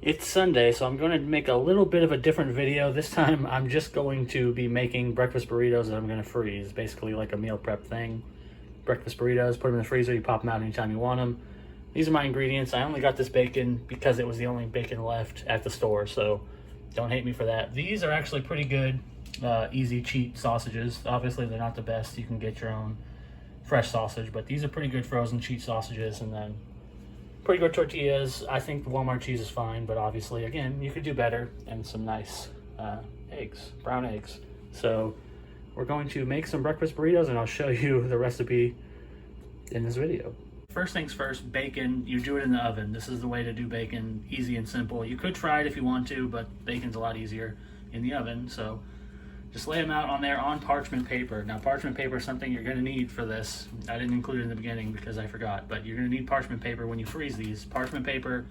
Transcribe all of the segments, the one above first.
It's Sunday, so I'm going to make a little bit of a different video. This time I'm just going to be making breakfast burritos that I'm going to freeze. Basically like a meal prep thing. Breakfast burritos, put them in the freezer, you pop them out anytime you want them. These are my ingredients. I only got this bacon because it was the only bacon left at the store, so don't hate me for that. These are actually pretty good, easy, cheap sausages. Obviously they're not the best. You can get your own fresh sausage, but these are pretty good frozen cheap sausages, and then pretty good tortillas. I think the Walmart cheese is fine, but obviously, again, you could do better, and some nice eggs, brown eggs. So we're going to make some breakfast burritos, and I'll show you the recipe in this video. First things first, bacon, you do it in the oven. This is the way to do bacon, easy and simple. You could fry it if you want to, but bacon's a lot easier in the oven, so just lay them out on there on parchment paper. Now, parchment paper is something you're going to need for this. I didn't include it in the beginning because I forgot, but you're going to need parchment paper when you freeze these. Parchment paper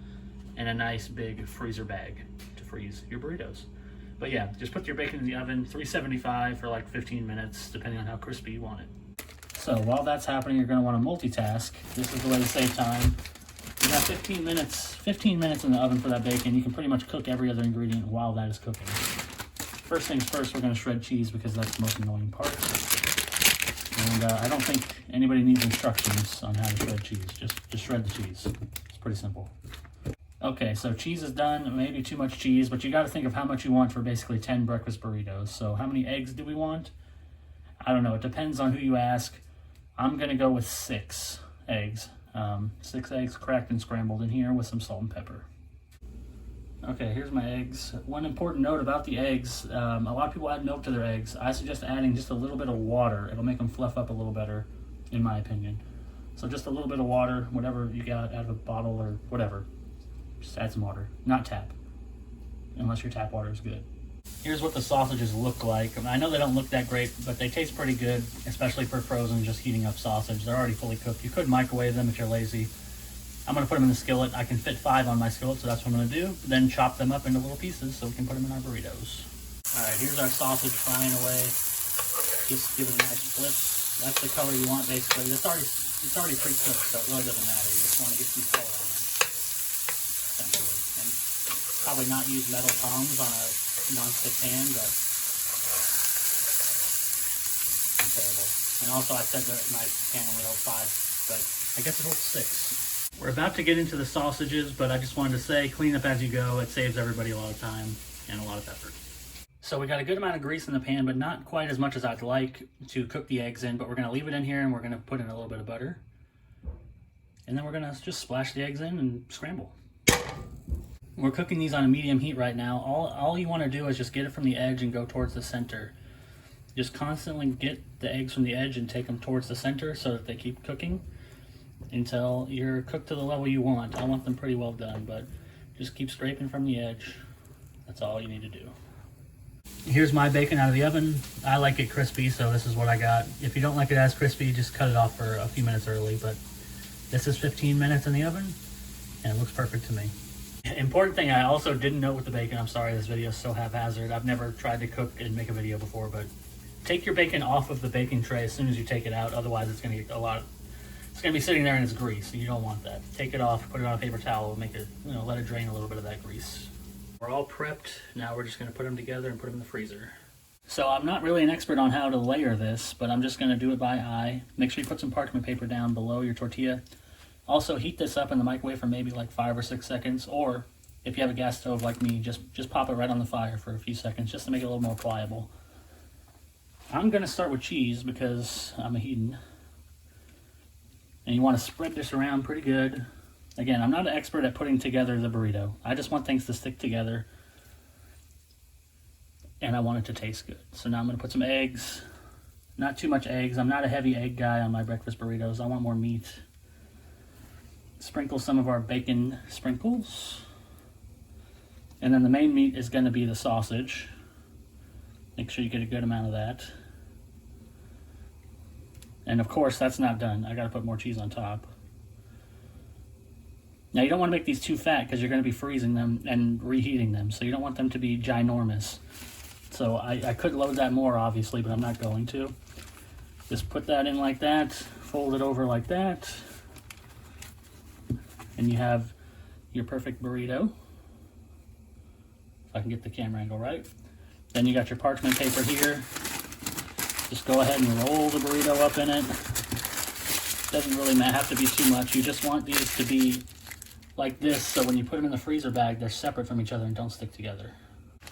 and a nice big freezer bag to freeze your burritos. But yeah, just put your bacon in the oven, 375 for like 15 minutes, depending on how crispy you want it. So while that's happening, you're going to want to multitask. This is the way to save time. You got 15 minutes in the oven for that bacon. You can pretty much cook every other ingredient while that is cooking. First things first, we're going to shred cheese because that's the most annoying part. And I don't think anybody needs instructions on how to shred cheese. Just shred the cheese. It's pretty simple. Okay, so cheese is done. Maybe too much cheese, but you got to think of how much you want for basically 10 breakfast burritos. So how many eggs do we want? I don't know. It depends on who you ask. I'm going to go with 6 eggs. 6 eggs cracked and scrambled in here with some salt and pepper. Okay, here's my eggs. One important note about the eggs, a lot of people add milk to their eggs. I suggest adding just a little bit of water. It'll make them fluff up a little better, in my opinion. So just a little bit of water, whatever you got out of a bottle or whatever. Just add some water, not tap, unless your tap water is good. Here's what the sausages look like. I know they don't look that great, but they taste pretty good, especially for frozen, just heating up sausage. They're already fully cooked. You could microwave them if you're lazy. I'm going to put them in the skillet. I can fit 5 on my skillet, so that's what I'm going to do. Then chop them up into little pieces so we can put them in our burritos. All right, here's our sausage frying away. Just give it a nice flip. That's the color you want, basically. It's already pre-cooked, so it really doesn't matter. You just want to get some color on it, essentially. And probably not use metal tongs on a non-stick pan, but it's terrible. And also, I said that my pan only held 5, but I guess it holds 6. We're about to get into the sausages, but I just wanted to say, clean up as you go. It saves everybody a lot of time and a lot of effort. So we got a good amount of grease in the pan, but not quite as much as I'd like to cook the eggs in, but we're going to leave it in here and we're going to put in a little bit of butter. And then we're going to just splash the eggs in and scramble. We're cooking these on a medium heat right now. All you want to do is just get it from the edge and go towards the center. Just constantly get the eggs from the edge and take them towards the center so that they keep cooking until you're cooked to the level you want. I want them pretty well done, but just keep scraping from the edge. That's all you need to do. Here's my bacon out of the oven. I like it crispy, so this is what I got. If you don't like it as crispy, just cut it off for a few minutes early, but this is 15 minutes in the oven, and it looks perfect to me. Important thing I also didn't know with the bacon, I'm sorry this video is so haphazard. I've never tried to cook and make a video before, but take your bacon off of the baking tray as soon as you take it out, otherwise it's going to get it's going to be sitting there in its grease, and you don't want that. Take it off, put it on a paper towel, make it, let it drain a little bit of that grease. We're all prepped. Now we're just going to put them together and put them in the freezer. So I'm not really an expert on how to layer this, but I'm just going to do it by eye. Make sure you put some parchment paper down below your tortilla. Also heat this up in the microwave for maybe like 5 or 6 seconds, or if you have a gas stove like me, just pop it right on the fire for a few seconds just to make it a little more pliable. I'm going to start with cheese because I'm a heathen. And you want to spread this around pretty good. Again, I'm not an expert at putting together the burrito. I just want things to stick together. And I want it to taste good. So now I'm going to put some eggs. Not too much eggs. I'm not a heavy egg guy on my breakfast burritos. I want more meat. Sprinkle some of our bacon sprinkles. And then the main meat is going to be the sausage. Make sure you get a good amount of that. And of course, that's not done. I got to put more cheese on top. Now, you don't want to make these too fat because you're going to be freezing them and reheating them. So you don't want them to be ginormous. So I could load that more, obviously, but I'm not going to. Just put that in like that. Fold it over like that. And you have your perfect burrito. If I can get the camera angle right. Then you got your parchment paper here. Just go ahead and roll the burrito up in it. Doesn't really have to be too much. You just want these to be like this, so when you put them in the freezer bag, they're separate from each other and don't stick together.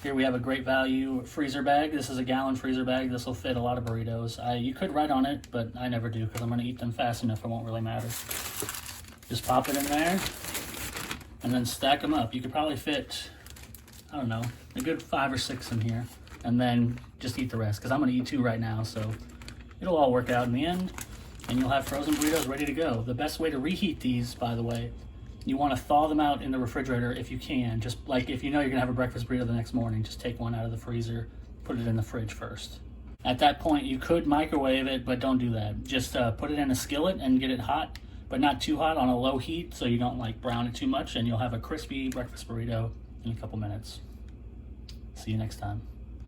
Here we have a great value freezer bag. This is a gallon freezer bag. This will fit a lot of burritos. You could write on it, but I never do because I'm going to eat them fast enough. It won't really matter. Just pop it in there and then stack them up. You could probably fit, I don't know, a good 5 or 6 in here, and then just eat the rest because I'm going to eat 2 right now, so it'll all work out in the end, and you'll have frozen burritos ready to go. The best way to reheat these, by the way, you want to thaw them out in the refrigerator if you can. Just like if you know you're going to have a breakfast burrito the next morning, just take one out of the freezer, put it in the fridge first. At that point, you could microwave it, but don't do that. Just put it in a skillet and get it hot, but not too hot, on a low heat so you don't like brown it too much, and you'll have a crispy breakfast burrito in a couple minutes. See you next time.